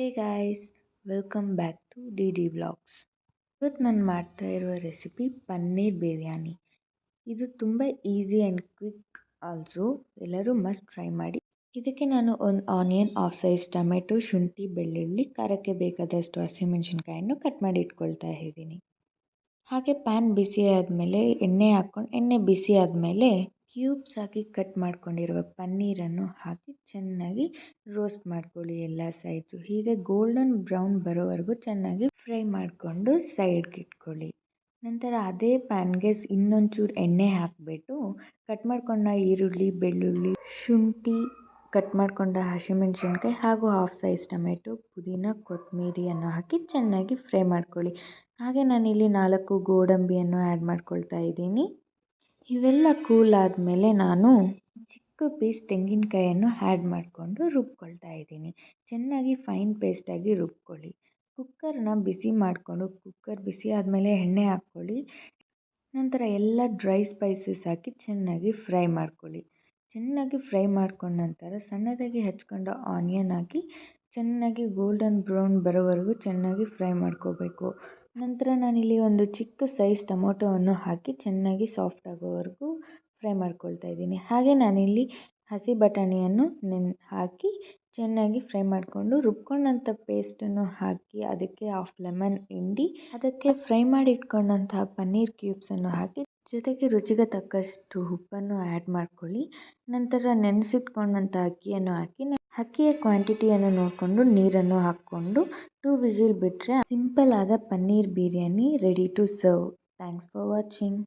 Hey guys, welcome back to D D vlogs. ಇವತ್ತು ನಾನು ಮಾಡ್ತಾ ಇರುವ ರೆಸಿಪಿ ಪನ್ನೀರ್ ಬಿರಿಯಾನಿ. ಇದು ತುಂಬ ಈಸಿ ಆ್ಯಂಡ್ ಕ್ವಿಕ್ ಆಲ್ಸೋ. ಎಲ್ಲರೂ ಮಸ್ಟ್ ಟ್ರೈ ಮಾಡಿ. ಇದಕ್ಕೆ ನಾನು ಒಂದು ಆನಿಯನ್, ಹಾಫ್ ಸೈಜ್ ಟೊಮೆಟೊ, ಶುಂಠಿ, ಬೆಳ್ಳುಳ್ಳಿ, ಖಾರಕ್ಕೆ ಬೇಕಾದಷ್ಟು ಹಸಿಮೆಣಸಿನ್ಕಾಯನ್ನು ಕಟ್ ಮಾಡಿ ಇಟ್ಕೊಳ್ತಾ ಇದ್ದೀನಿ. ಹಾಗೆ ಪ್ಯಾನ್ ಬಿಸಿ ಆದಮೇಲೆ ಎಣ್ಣೆ ಬಿಸಿ ಆದಮೇಲೆ ಕ್ಯೂಬ್ಸ್ ಹಾಕಿ ಕಟ್ ಮಾಡ್ಕೊಂಡಿರುವ ಪನ್ನೀರನ್ನು ಹಾಕಿ ಚೆನ್ನಾಗಿ ರೋಸ್ಟ್ ಮಾಡ್ಕೊಳ್ಳಿ ಎಲ್ಲ ಸೈಡ್ಸು. ಹೀಗೆ ಗೋಲ್ಡನ್ ಬ್ರೌನ್ ಬರೋವರೆಗೂ ಚೆನ್ನಾಗಿ ಫ್ರೈ ಮಾಡಿಕೊಂಡು ಸೈಡ್ಗೆ ಇಟ್ಕೊಳ್ಳಿ. ನಂತರ ಅದೇ ಪ್ಯಾನ್ಗೆ ಇನ್ನೊಂಚೂರು ಎಣ್ಣೆ ಹಾಕಿಬಿಟ್ಟು ಕಟ್ ಮಾಡ್ಕೊಂಡ ಈರುಳ್ಳಿ, ಬೆಳ್ಳುಳ್ಳಿ, ಶುಂಠಿ, ಕಟ್ ಮಾಡ್ಕೊಂಡ ಹಸಿಮೆಣಸಿನ್ಕಾಯಿ ಹಾಗೂ ಹಾಫ್ ಸೈಜ್ ಟೊಮೆಟೊ, ಪುದೀನ, ಕೊತ್ತಂಬರಿಯನ್ನು ಹಾಕಿ ಚೆನ್ನಾಗಿ ಫ್ರೈ ಮಾಡ್ಕೊಳ್ಳಿ. ಹಾಗೆ ನಾನಿಲ್ಲಿ 4 ಗೋಡಂಬಿಯನ್ನು ಆ್ಯಡ್ ಮಾಡ್ಕೊಳ್ತಾ ಇದ್ದೀನಿ. ಇವೆಲ್ಲ ಕೂಲ್ ಆದಮೇಲೆ ನಾನು ಚಿಕ್ಕ ಪೀಸ್ ತೆಂಗಿನಕಾಯನ್ನು ಆ್ಯಡ್ ಮಾಡಿಕೊಂಡು ರುಬ್ಕೊಳ್ತಾ ಇದ್ದೀನಿ. ಚೆನ್ನಾಗಿ ಫೈನ್ ಪೇಸ್ಟಾಗಿ ರುಬ್ಕೊಳ್ಳಿ. ಕುಕ್ಕರ್ನ ಬಿಸಿ ಮಾಡಿಕೊಂಡು ಕುಕ್ಕರ್ ಬಿಸಿ ಆದಮೇಲೆ ಎಣ್ಣೆ ಹಾಕ್ಕೊಳ್ಳಿ. ನಂತರ ಎಲ್ಲ ಡ್ರೈ ಸ್ಪೈಸಸ್ ಹಾಕಿ ಚೆನ್ನಾಗಿ ಫ್ರೈ ಮಾಡ್ಕೊಳ್ಳಿ. ಚೆನ್ನಾಗಿ ಫ್ರೈ ಮಾಡ್ಕೊಂಡ ನಂತರ ಸಣ್ಣದಾಗಿ ಹಚ್ಕೊಂಡು ಆನಿಯನ್ ಹಾಕಿ ಚೆನ್ನಾಗಿ ಗೋಲ್ಡನ್ ಬ್ರೌನ್ ಬರೋವರೆಗೂ ಚೆನ್ನಾಗಿ ಫ್ರೈ ಮಾಡ್ಕೋಬೇಕು. ನಂತರ ನಾನಿಲ್ಲಿ ಒಂದು ಚಿಕ್ಕ ಸೈಜ್ ಟೊಮೊಟೊವನ್ನು ಹಾಕಿ ಚೆನ್ನಾಗಿ ಸಾಫ್ಟ್ ಆಗೋವರೆಗೂ ಫ್ರೈ ಮಾಡ್ಕೊಳ್ತಾ ಇದ್ದೀನಿ. ಹಾಗೆ ನಾನಿಲ್ಲಿ ಹಸಿ ಬಟಾಣಿಯನ್ನು ಹಾಕಿ ಚೆನ್ನಾಗಿ ಫ್ರೈ ಮಾಡಿಕೊಂಡು ರುಬ್ಕೊಂಡಂಥ ಪೇಸ್ಟನ್ನು ಹಾಕಿ ಅದಕ್ಕೆ ಹಾಫ್ ಲೆಮನ್ ಹಿಂಡಿ ಅದಕ್ಕೆ ಫ್ರೈ ಮಾಡಿ ಇಟ್ಕೊಂಡಂತಹ ಪನ್ನೀರ್ ಕ್ಯೂಬ್ಸನ್ನು ಹಾಕಿ ಜೊತೆಗೆ ರುಚಿಗೆ ತಕ್ಕಷ್ಟು ಉಪ್ಪನ್ನು ಆ್ಯಡ್ ಮಾಡ್ಕೊಳ್ಳಿ. ನಂತರ ನೆನೆಸಿಟ್ಕೊಂಡಂಥ ಅಕ್ಕಿಯನ್ನು ಹಾಕಿ ಅಕ್ಕಿಯ ಕ್ವಾಂಟಿಟಿಯನ್ನು ನೋಡಿಕೊಂಡು ನೀರನ್ನು ಹಾಕ್ಕೊಂಡು 2 ವಿಸಿಲ್ ಬಿಟ್ಟರೆ ಸಿಂಪಲ್ ಆದ paneer biryani ready to serve. Thanks for watching.